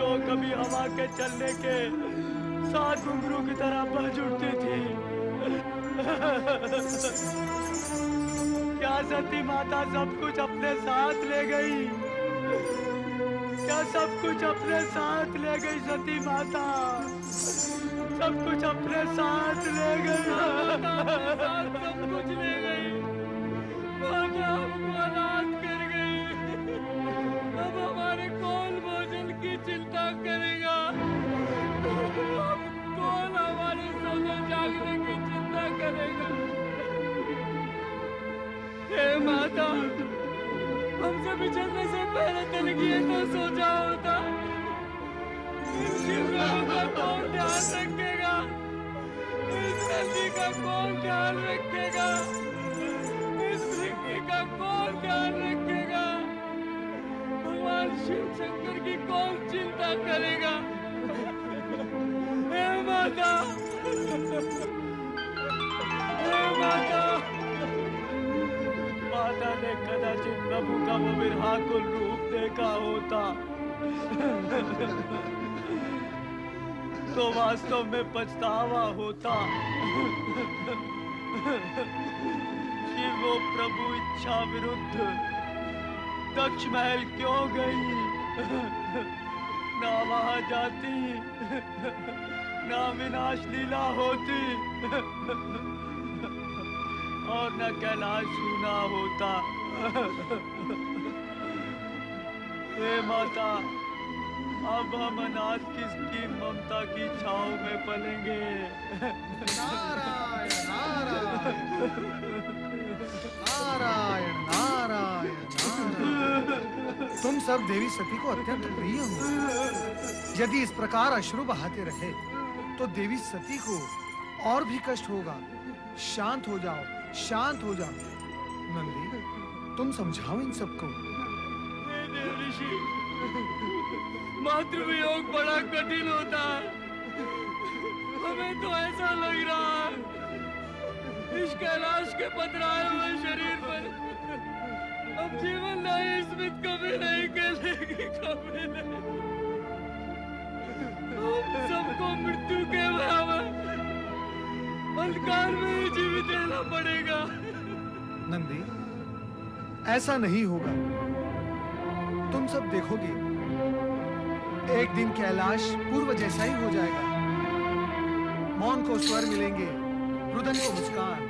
तो कभी हवा के चलने के साथ घुंघरू की तरह बज उठती थी। क्या सती माता सब कुछ अपने साथ ले गई? क्या सब कुछ अपने साथ ले गई सती माता? सब कुछ अपने साथ ले गई। सब कुछ ले गई। माता हमको अनाथ कर गई। अब हमारे कौन भोजन की चिंता करेगा? अब कौन हमारे सोने जागने की चिंता करेगा? हे माता, हमसे बिछड़ने से पहले तलकिए तो सोचा होता। इन शिवलिंगों का कौन ध्यान रखेगा? इस नदी का कौन ध्यान रखेगा? इस पृथ्वी का कौन ध्यान रखेगा? भगवान शिव शंकर की कौन चिंता करेगा? हे माता, हे माता। माता ने कदाचित प्रभु का वो विरहाकुल रूप देखा होता तो वास्तव में पछतावा होता। कि वो प्रभु इच्छा विरुद्ध दक्ष महल क्यों गई? ना वहां जाती, ना विनाश लीला होती और न कैलाश सूना होता। हे माता, अब हम अनाथ किसकी ममता की छांव में पलेंगे? नारायण नारायण नारायण नारायण नारायण। तुम सब देवी सती को अत्यंत प्रिय हो। यदि इस प्रकार अश्रु बहाते रहे तो देवी सती को और भी कष्ट होगा। शांत हो जाओ, शांत हो जाओ। नंदी, तुम समझाओ इन सबको। हे देव ऋषि, मातृवियोग बड़ा कठिन होता है। हमें तो ऐसा लग रहा है इस कैलाश के पथराए हुए शरीर पर अब जीवन नहीं, स्मित कभी नहीं कहलेगी, कभी नहीं। हम सबको मृत्यु के बराबर अंधकार में ही जीवित रहना पड़ेगा। नंदी, ऐसा नहीं होगा। तुम सब देखोगे, एक दिन कैलाश पूर्व जैसा ही हो जाएगा। मौन को स्वर मिलेंगे, रुदन को मुस्कान।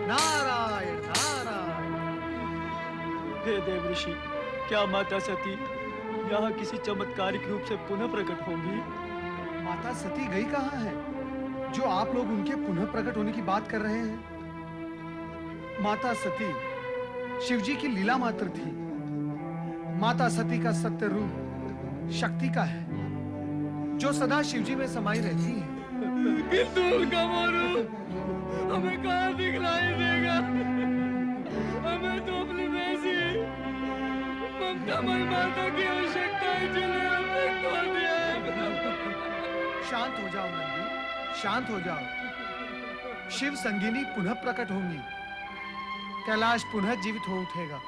नारायण नारायण। हे देव ऋषि, क्या माता सती यहाँ किसी चमत्कारिक रूप से पुनः प्रकट होंगी? माता सती गई कहाँ है जो आप लोग उनके पुनः प्रकट होने की बात कर रहे हैं? माता सती शिवजी की लीला मात्र थी। माता सती का सत्य रूप शक्ति का है, जो सदा शिवजी में समाई रहती है। किंतु उनका वो रूप हमें कहाँ दिखलाई देगा? हमें तो अपनी वैसी ममतामय माता की आवश्यकता है, जिन्हें हमने खो दिया है। शांत हो जाओ नंदी, शांत हो जाओ। शिव संगिनी पुनः प्रकट होंगी। कैलाश पुनः जीवित हो उठेगा।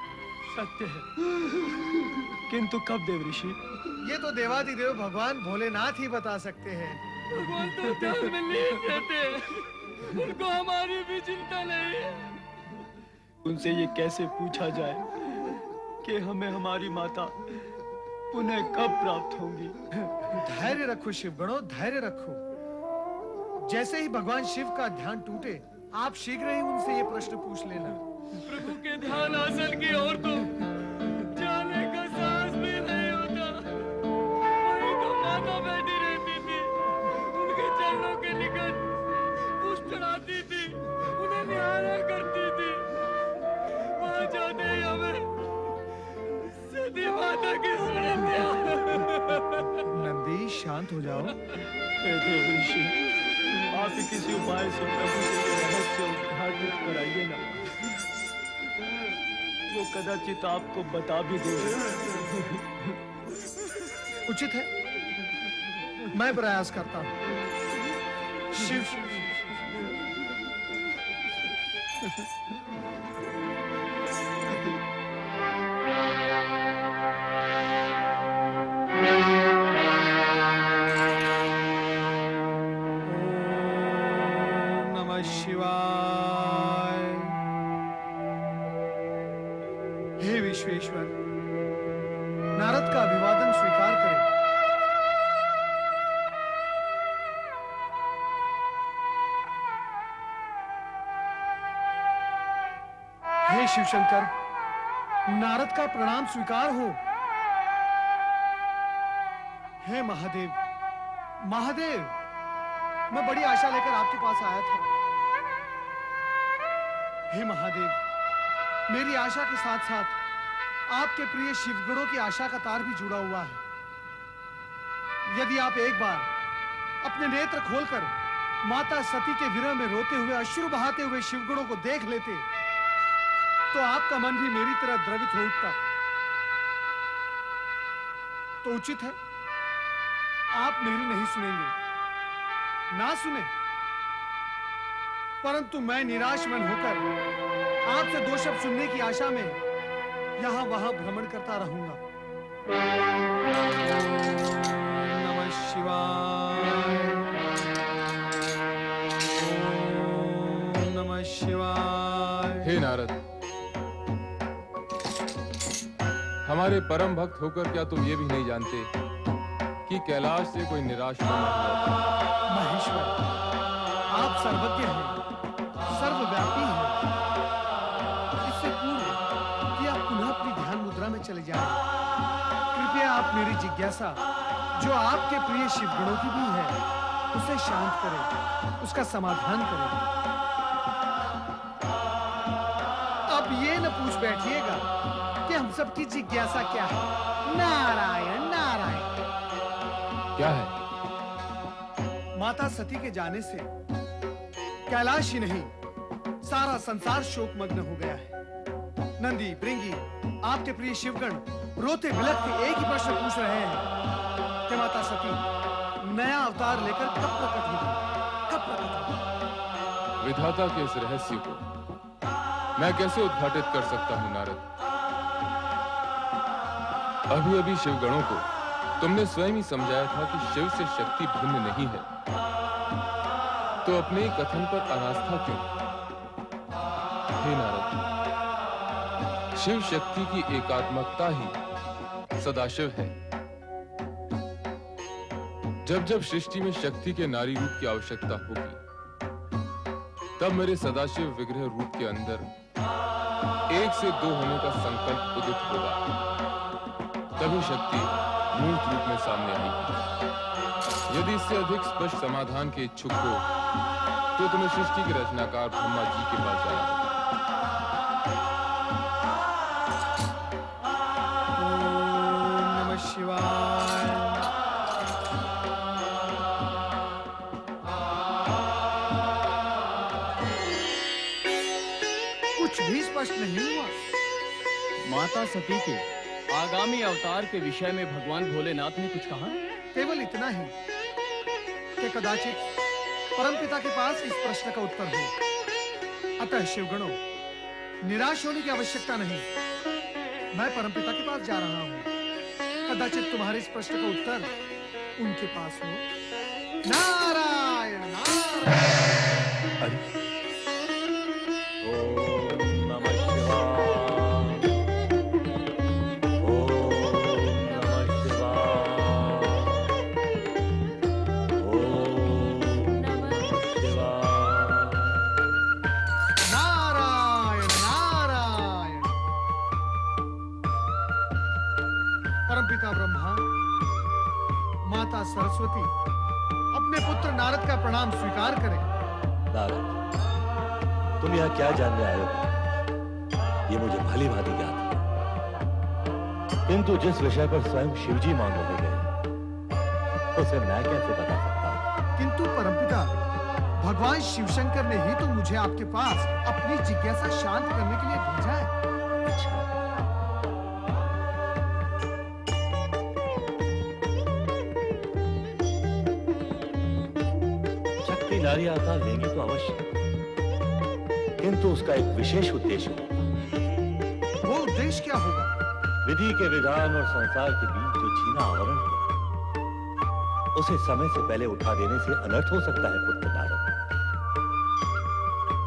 सत्य है, किंतु कब देव ऋषि? ये तो देवाधिदेव भगवान भोलेनाथ ही बता सकते हैं। भगवान तो ध्यान में लीन रहते हैं, उनको हमारी भी चिंता नहीं है। उनसे ये कैसे पूछा जाए कि हमें हमारी माता पुनः कब प्राप्त होंगी? धैर्य रखो शिवगणों, धैर्य रखो। जैसे ही भगवान शिव का ध्यान टूटे, आप शीघ्र ही उनसे ये प्रश्न पूछ लेना। प्रभु के ध्यान आसन की ओर तो जाने का साहस भी नहीं होता। वहीं तो माता बैठी रहती थी, उनके चरणों के निकट पुष्प चढ़ाती थी, उन्हें निहारा करती थी। वहां जाते ही हमें सती माता की स्मृतियां। नंदी, शांत हो जाओ। हे देव ऋषि, आप ही किसी उपाय से प्रभु से ये रहस्य उद्घाटित कराइए ना। वो कदाचित आपको बता भी दे। उचित है, मैं प्रयास करता हूं। शिव शिवाय। हे विश्वेश्वर, नारद का अभिवादन स्वीकार करें। हे शिवशंकर, नारद का प्रणाम स्वीकार हो। हे महादेव, महादेव, मैं बड़ी आशा लेकर आपके पास आया था। हे महादेव, मेरी आशा के साथ साथ आपके प्रिय शिवगणों की आशा का तार भी जुड़ा हुआ है। यदि आप एक बार अपने नेत्र खोलकर माता सती के विरह में रोते हुए, अश्रु बहाते हुए शिवगणों को देख लेते, तो आपका मन भी मेरी तरह द्रवित हो उठता। तो उचित है आप मेरी नहीं सुनेंगे, ना सुने, परंतु मैं निराश मन होकर आपसे दो शब्द सुनने की आशा में यहां वहां भ्रमण करता रहूंगा। नमः शिवाय, ओम नमः शिवाय। हे नारद, हमारे परम भक्त होकर क्या तुम ये भी नहीं जानते कि कैलाश से कोई निराश मन नहीं होता? महेश्वर, आप सर्वज्ञ हैं, सर्वव्यापी हैं। इससे पूर्व कि आप पुनः अपनी ध्यान मुद्रा में चले जाएं, कृपया आप मेरी जिज्ञासा, जो आपके प्रिय शिवगणों की भी है, उसे शांत करें, उसका समाधान करें। अब ये न पूछ बैठिएगा कि हम सबकी जिज्ञासा क्या है। नारायण नारायण। क्या है? माता सती के जाने से कैलाश ही नहीं, सारा संसार शोकमग्न हो गया है। नंदी, भृंगी, आपके प्रिय शिवगण रोते बिलखते एक ही प्रश्न पूछ रहे हैं कि माता सती नया अवतार लेकर कब प्रकट होगी, कब प्रकट होगी? विधाता के इस रहस्य को मैं कैसे उद्घाटित कर सकता हूं नारद? अभी अभी शिवगणों को तुमने स्वयं ही समझाया था कि शिव से शक्ति भिन्न नहीं है, तो अपने कथन पर अनास्था क्यों? हे नारद, शिव शक्ति की एकात्मकता ही सदाशिव है। जब जब सृष्टि में शक्ति के नारी रूप की आवश्यकता होगी, तब मेरे सदाशिव विग्रह रूप के अंदर एक से दो होने का संकल्प उदित होगा, तभी शक्ति मूर्त रूप में सामने आएगी। यदि इससे अधिक स्पष्ट समाधान के इच्छुक हो, तो तुम्हें सृष्टि के रचनाकार ब्रह्मा जी के पास जाना होगा। ओम नमः शिवाय। कुछ भी स्पष्ट नहीं हुआ। माता सती के आगामी अवतार के विषय में भगवान भोलेनाथ ने कुछ कहा? केवल इतना ही कि कदाचित परमपिता के पास इस प्रश्न का उत्तर हो। अतः शिवगणों, निराश होने की आवश्यकता नहीं। मैं परमपिता के पास जा रहा हूं। कदाचित तुम्हारे इस प्रश्न का उत्तर उनके पास हो। नारायण नारायण। अरे ओम नमः शिवाय, ओम नमः शिवाय, ओम नमः शिवाय। नारायण नारायण। परमपिता ब्रह्मा, माता सरस्वती अपने पुत्र नारद का प्रणाम स्वीकार करें। नारद, तुम यहाँ क्या जानने आए हो, ये मुझे भली भांति ज्ञात है, किंतु जिस विषय पर स्वयं शिवजी मौन हो गए, उसे मैं कैसे बता सकता हूँ? किंतु परमपिता, भगवान शिवशंकर ने ही तो मुझे आपके पास अपनी जिज्ञासा शांत करने के लिए भेजा है। अच्छा, शक्ति नारी अवतार लेंगी तो अवश्य, किंतु उसका एक विशेष उद्देश्य होगा। वो उद्देश्य क्या होगा? विधि के विधान और संसार के बीच जो छीना आवरण है, उसे समय से पहले उठा देने से अनर्थ हो सकता है पुत्र नारद।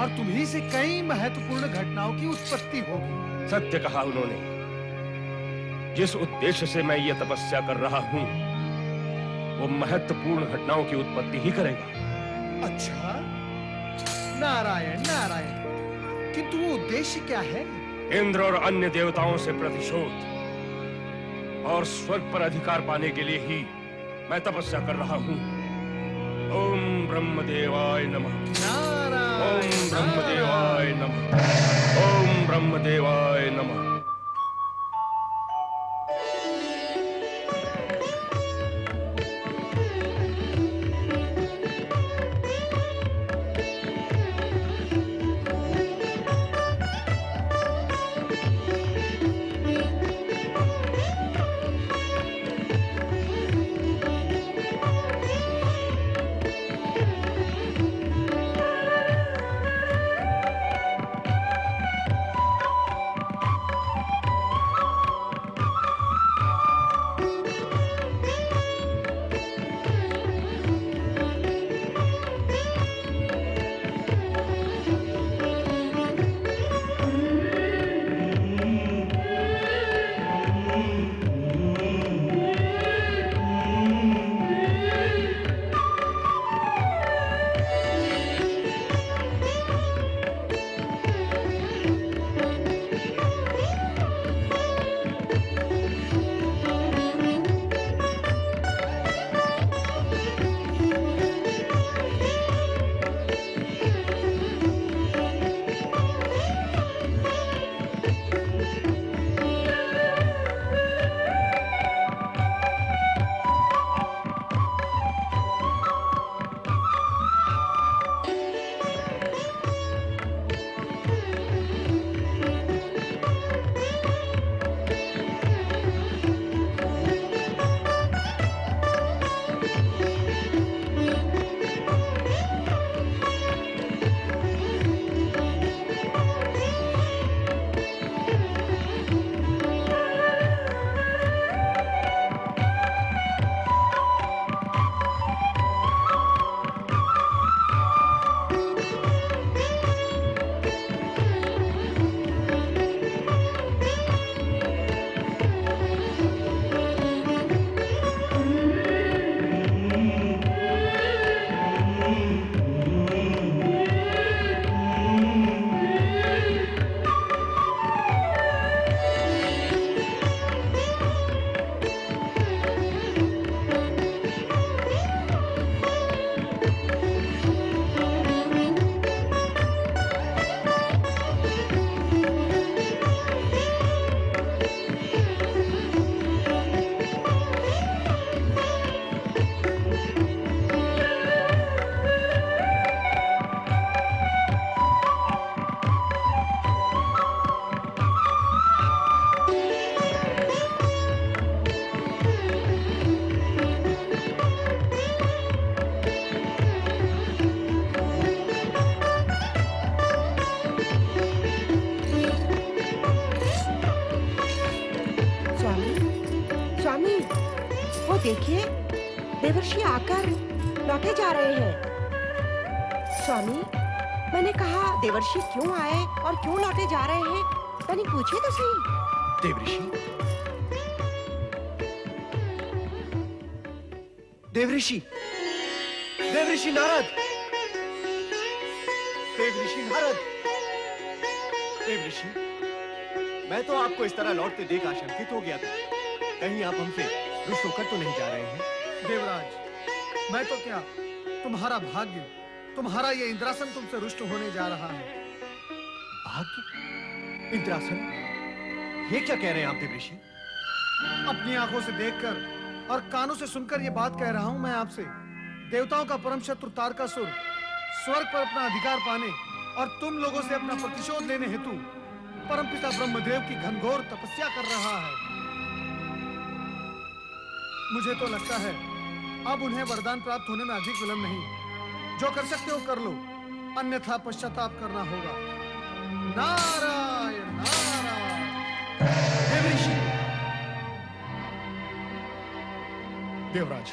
और तुम्ही से कई महत्वपूर्ण घटनाओं की उत्पत्ति होगी। सत्य कहा उन्होंने। जिस उद्देश्य से मैं ये तपस्या कर रहा हूं, वो महत्वपूर्ण घटनाओं की उत्पत्ति ही करेगा। अच्छा, नारायण नारायण, किंतु वो उद्देश्य क्या है? इंद्र और अन्य देवताओं से प्रतिशोध और स्वर्ग पर अधिकार पाने के लिए ही मैं तपस्या कर रहा हूं। ओम ब्रह्मदेवाय नमः। ओम ब्रह्मदेवाय नमः। ओम ब्रह्मदेवाय नमः। देखिए, देवर्षि आकर लौटे जा रहे हैं। स्वामी, मैंने कहा देवर्षि क्यों आए और क्यों लौटे जा रहे हैं, तनिक पूछे तो सही। देवऋषि, देवऋषि, देवऋषि नारद, देवऋषि नारद, देवऋषि, मैं तो आपको इस तरह लौटते देख आशंकित हो गया था। कहीं आप हमसे रुष्ट होकर तो नहीं जा रहे हैं? देवराज, मैं तो क्या, तुम्हारा भाग्य, तुम्हारा ये इंद्रासन तुमसे रुष्ट होने जा रहा है। भाग्य? इंद्रासन? ये क्या कह रहे हैं आप देवऋषि? अपनी आंखों से देखकर और कानों से सुनकर ये बात कह रहा हूं मैं आपसे। देवताओं का परम शत्रु तारकासुर स्वर्ग पर अपना अधिकार पाने और तुम लोगों से अपना प्रतिशोध लेने हेतु परमपिता ब्रह्मदेव की घनघोर तपस्या कर रहा है। मुझे तो लगता है अब उन्हें वरदान प्राप्त होने में अधिक विलंब नहीं। जो कर सकते हो कर लो, अन्यथा पश्चाताप करना होगा। नारायण नारायण। देवऋषि, देवराज,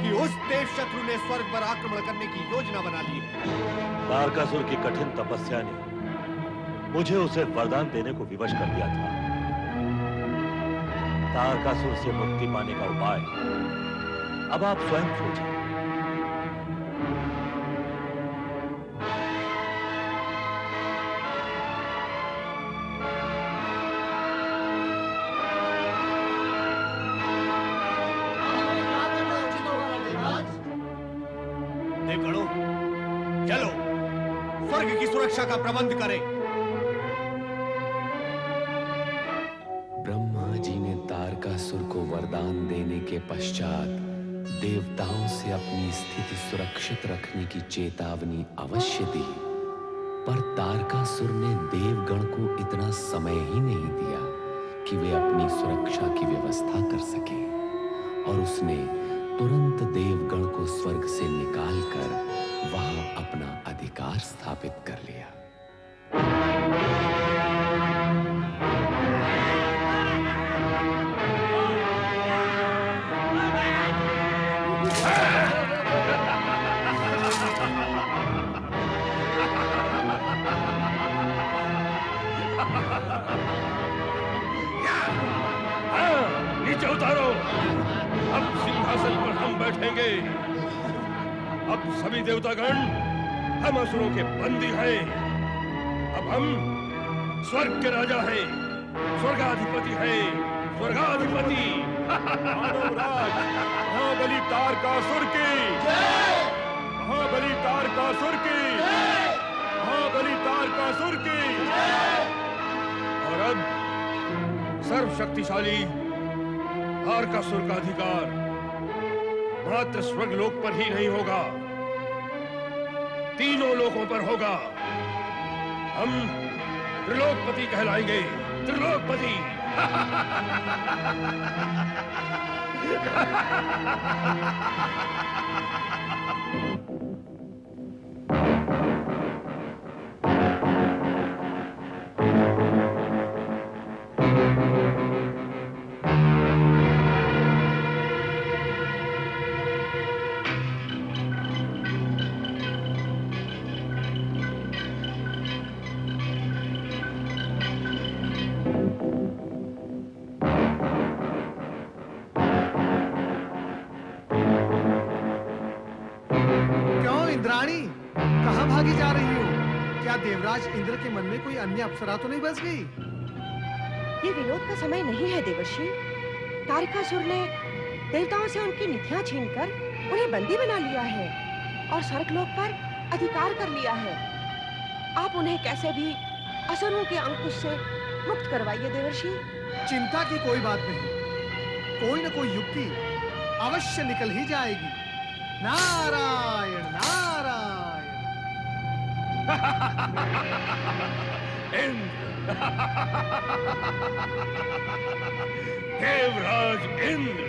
कि उस देव शत्रु ने स्वर्ग पर आक्रमण करने की योजना बना ली है। तारकासुर की कठिन तपस्या ने मुझे उसे वरदान देने को विवश कर दिया था। तारकासुर से मुक्ति पाने का उपाय अब आप स्वयं सोचिए। देवगणों, चलो स्वर्ग की सुरक्षा का प्रबंध करें। ब्रह्मा जी ने तारकासुर को वरदान देने के पश्चात देवताओं से अपनी स्थिति सुरक्षित रखने की चेतावनी अवश्य दी, पर तारकासुर ने देवगण को इतना समय ही नहीं दिया कि वे अपनी सुरक्षा की व्यवस्था कर सके, और उसने तुरंत देवगण को स्वर्ग से निकालकर वहां अपना अधिकार स्थापित कर लिया। नीचे उतारो, अब सिंहासन पर हम बैठेंगे। अब सभी देवतागण हम असुरों के बंदी हैं। अब हम स्वर्ग के राजा हैं, स्वर्गाधिपति हैं, स्वर्गाधिपति। महाबली तारकासुर की, महाबली तारकासुर की, महाबली तारकासुर की। और अब सर्वशक्तिशाली तारकासुर का अधिकार मात्र स्वर्गलोक पर ही नहीं होगा, तीनों लोकों पर होगा। हम त्रिलोकपति कहलाएंगे, त्रिलोकपति। कहां भागी जा रही हो? क्या देवराज इंद्र के मन में कोई अन्य अप्सरा तो नहीं बस गई? ये विनोद का समय नहीं है देवर्षि। तारकासुर ने देवताओं से उनकी निधियां छीनकर उन्हें बंदी बना लिया है और स्वर्गलोक पर अधिकार कर लिया है। आप उन्हें कैसे भी असुरों के अंकुश से मुक्त करवाइए देवर्षि। चिंता की कोई बात नहीं, कोई न कोई युक्ति अवश्य निकल ही जाएगी। नारायण नारायण। देवराज इंद्र,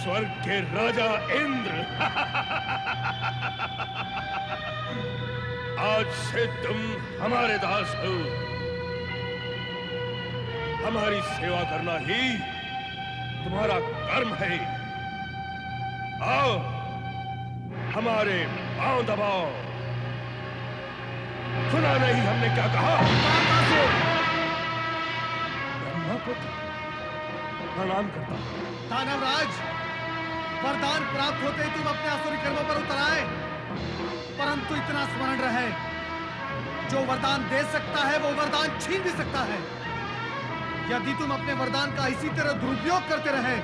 स्वर्ग के राजा इंद्र, आज से तुम हमारे दास हो। हमारी सेवा करना ही तुम्हारा कर्म है। आओ, हमारे पांव दबाओ। सुना नहीं हमने क्या कहा? ब्रह्मपुत्र प्रणाम करता हूं। दानवराज, वरदान प्राप्त होते ही तुम अपने आसुरी कर्मों पर उतर आए, परंतु इतना स्मरण रहे, जो वरदान दे सकता है वो वरदान छीन भी सकता है। यदि तुम अपने वरदान का इसी तरह दुरुपयोग करते रहे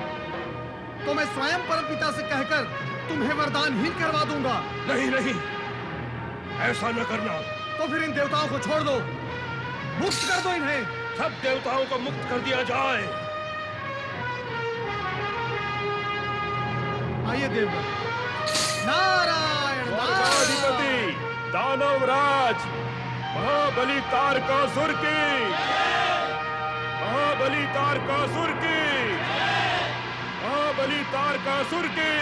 तो मैं स्वयं परमपिता से कहकर तुम्हें वरदानहीन करवा दूंगा। नहीं नहीं, ऐसा न करना। तो फिर इन देवताओं को छोड़ दो, मुक्त कर दो इन्हें। सब देवताओं को मुक्त कर दिया जाए। आइए देवगण। नारायण स्वर्गाधिपति दानवराज महाबली तारकासुर की, महाबली तारकासुर की, महाबली तारकासुर की।